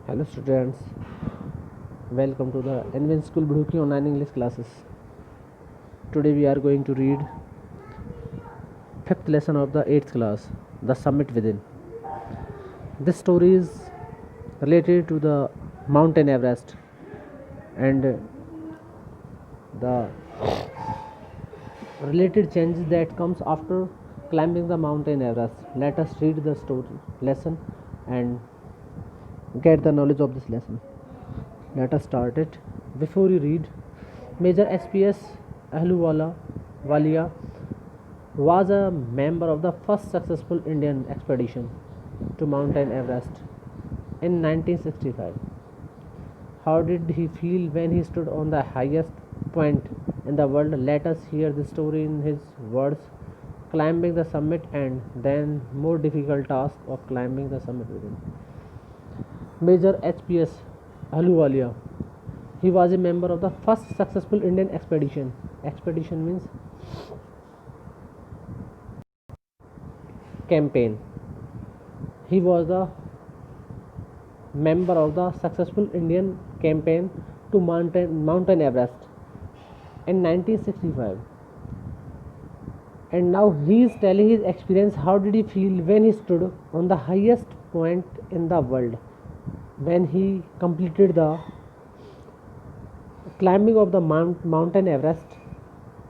Hello students, welcome to the Envin School Bhuki online English classes. Today we are going to read 5th lesson of the 8th class, The Summit Within. This story is related to the mountain Everest and the related changes that comes after climbing the mountain Everest. Let us read the story lesson and get the knowledge of this lesson. Let us start it. Before you read, Major SPS Walia was a member of the first successful Indian expedition to Mountain Everest in 1965. How did he feel when he stood on the highest point in the world? Let us hear the story in his words. Climbing the summit and then more difficult task of climbing the summit within. Major HPS Ahluwalia. He was a member of the first successful Indian expedition. Expedition means campaign. He was a member of the successful Indian campaign to Mountain Everest in 1965. And now he is telling his experience. How did he feel when he stood on the highest point in the world? When he completed the climbing of the Mountain Everest,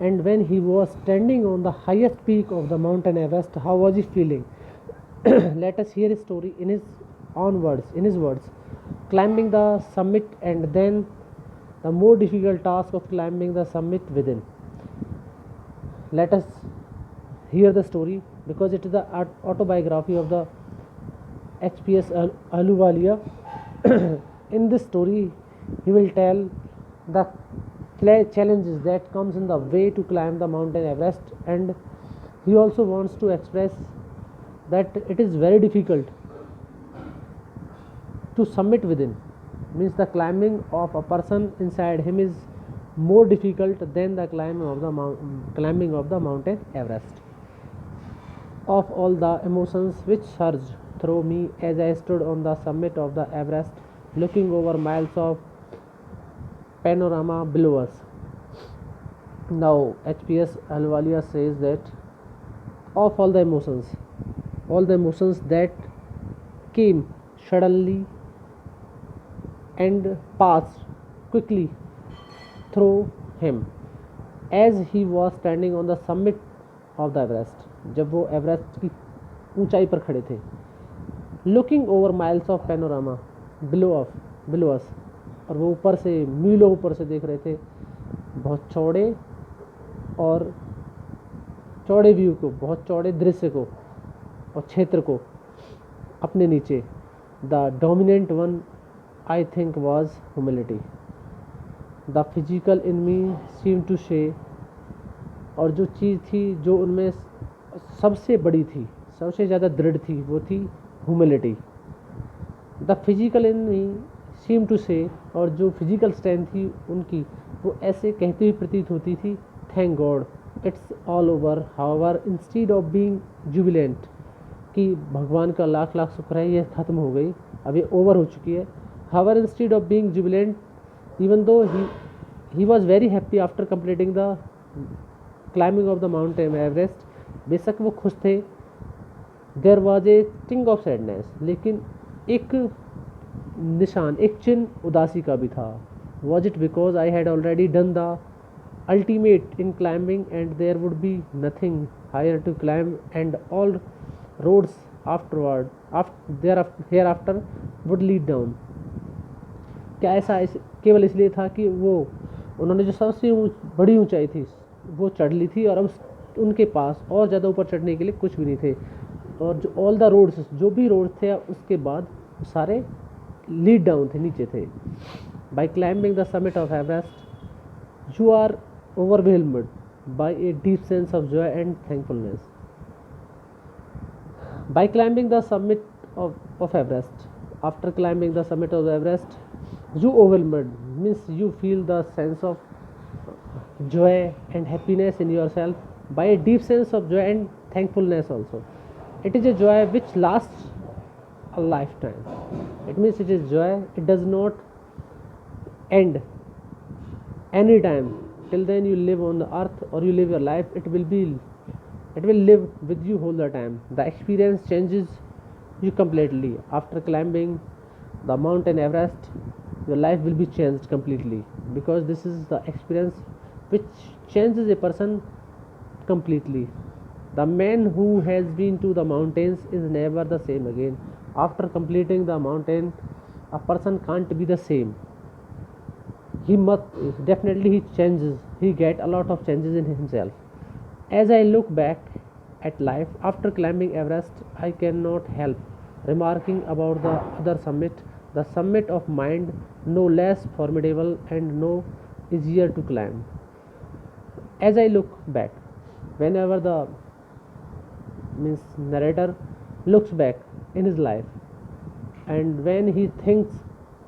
and when he was standing on the highest peak of the Mountain Everest, how was he feeling? Let us hear his story in his own words. In his words, climbing the summit and then the more difficult task of climbing the summit within. Let us hear the story because it is the autobiography of the HPS Ahluwalia. In this story, he will tell the challenges that comes in the way to climb the Mountain Everest, and he also wants to express that it is very difficult to summit within, means the climbing of a person inside him is more difficult than the climbing of the Mountain Everest. Of all the emotions which surged through me as I stood on the summit of the Everest, looking over miles of panorama below us. Now HPS Ahluwalia says that of all the emotions that came suddenly and passed quickly through him as he was standing on the summit of the Everest, जब वो Everest की ऊंचाई पर खड़े थे. Looking over miles of panorama below us, और वो ऊपर से मीलों ऊपर से देख रहे थे बहुत चौड़े व्यू को, बहुत चौड़े दृश्य को और क्षेत्र को अपने नीचे. The dominant one I think was humility. The physical in me seem to say, और जो चीज़ थी जो उनमें सबसे बड़ी थी, सबसे ज़्यादा दृढ़ थी, वो थी humility. The physical in me seem to say, और जो फिजिकल स्ट्रेंथ थी उनकी, वो ऐसे कहती हुई प्रतीत होती थी, thank God it's all over. However instead of being Jubilant, कि भगवान का लाख लाख शुक्र है ये ख़त्म हो गई, अब ये ओवर हो चुकी है. However instead of being jubilant, even though he was very happy after completing the climbing of the mountain Everest, बेशक वो खुश थे. There was a sting of sadness, लेकिन एक निशान, एक चिन्ह उदासी का भी था. Was it because I had already done the ultimate in climbing and there would be nothing higher to climb and all roads hereafter would lead down. क्या ऐसा केवल इसलिए था कि वो उन्होंने जो सबसे बड़ी ऊंचाई थी वो चढ़ ली थी, और अब उनके पास और ज़्यादा ऊपर चढ़ने के लिए कुछ भी नहीं थे, और जो ऑल द रोड्स, जो भी रोड थे उसके बाद सारे लीड डाउन थे, नीचे थे. By climbing the summit of Everest you are overwhelmed by a deep sense of joy and thankfulness. By climbing the summit of Everest, after climbing the summit of Everest, you overwhelmed means you feel the sense of joy and happiness in yourself by a deep sense of joy and thankfulness also. It is a joy which lasts a lifetime. It means it is joy. It does not end anytime. Till then you live on the earth or you live your life, it will live with you all the time. The experience changes you completely. After climbing the mountain Everest, your life will be changed completely, because this is the experience which changes a person completely. The man who has been to the mountains is never the same again. After completing the mountain, a person can't be the same. He must definitely he changes. He get a lot of changes in himself. As I look back at life after climbing Everest, I cannot help remarking about the other summit, the summit of mind, no less formidable and no easier to climb. As I look back, whenever the narrator looks back in his life, and when he thinks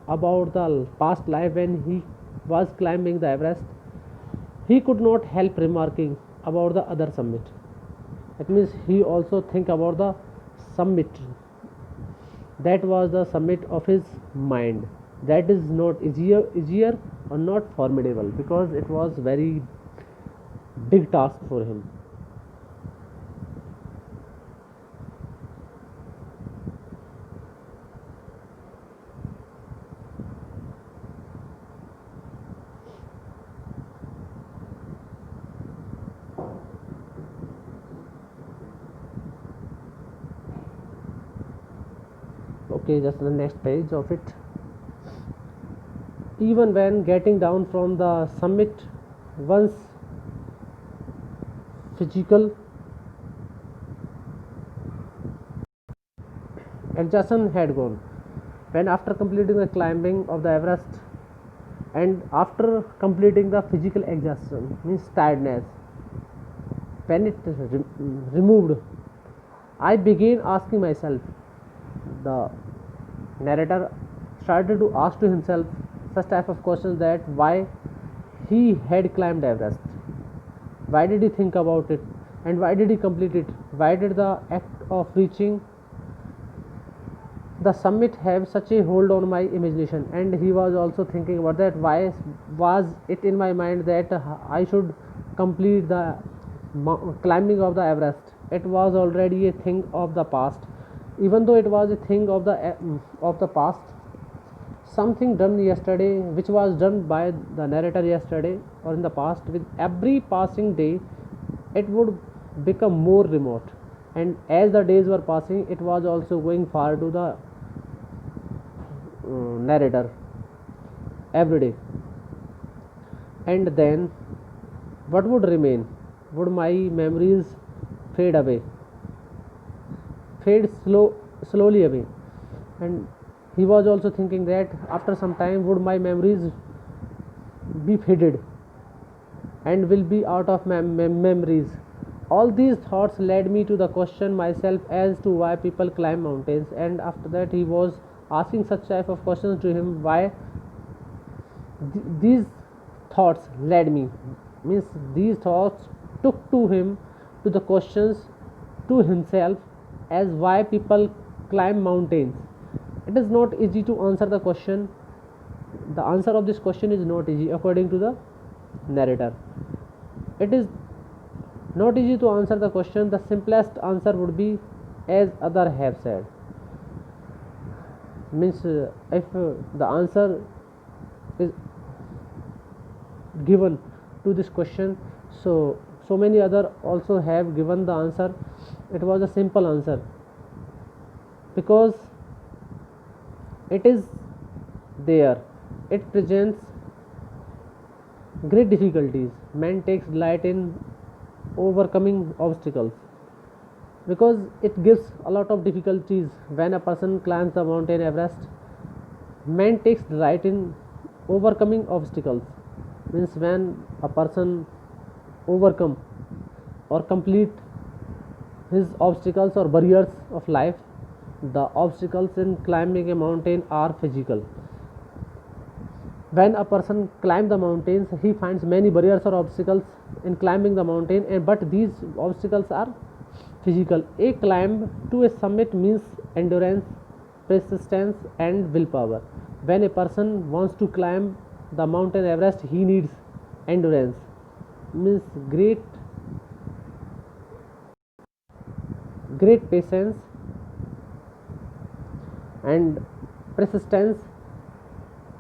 about the past life when he was climbing the Everest, he could not help remarking about the other summit. It means he also think about the summit that was the summit of his mind, that is not easier or not formidable, because it was very big task for him. Okay, just the next page of it. Even when getting down from the summit, once physical exhaustion had gone, when after completing the climbing of the Everest and after completing the physical exhaustion means tiredness, when it removed, I began asking myself, the narrator started to ask to himself such type of questions, that why he had climbed Everest, why did he think about it, and why did he complete it, why did the act of reaching the summit have such a hold on my imagination. And he was also thinking about that, why was it in my mind that I should complete the climbing of the Everest. It was already a thing of the past. Even though it was a thing of the past, something done yesterday, which was done by the narrator yesterday or in the past, with every passing day it would become more remote, and as the days were passing, it was also going far to the narrator every day. And then what would remain? Would my memories fade away, slowly away? And he was also thinking that after some time would my memories be faded and will be out of my memories. All these thoughts led me to the question myself as to why people climb mountains. And after that he was asking such type of questions to him, why these thoughts led me, means these thoughts took to him to the questions to himself as why people climb mountains. It is not easy to answer the question. The answer of this question is not easy according to the narrator. It is not easy to answer the question. The simplest answer would be as other have said, means if the answer is given to this question, so many other also have given the answer. It was a simple answer, because it is there, it presents great difficulties. Man takes delight in overcoming obstacles, because it gives a lot of difficulties. When a person climbs the mountain Everest, man takes delight in overcoming obstacles, means when a person overcome or complete his obstacles or barriers of life. The obstacles in climbing a mountain are physical. When a person climbs the mountains, he finds many barriers or obstacles in climbing the mountain, but these obstacles are physical. A climb to a summit means endurance, persistence and willpower. When a person wants to climb the mountain Everest, he needs endurance, means great patience and persistence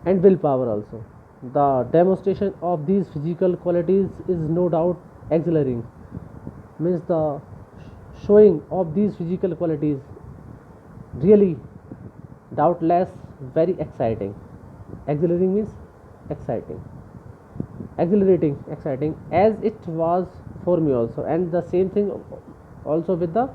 and willpower also. The demonstration of these physical qualities is no doubt exhilarating, means the showing of these physical qualities really doubtless very exciting. Exhilarating means exciting, exhilarating, exciting, as it was for me also, and the same thing also with the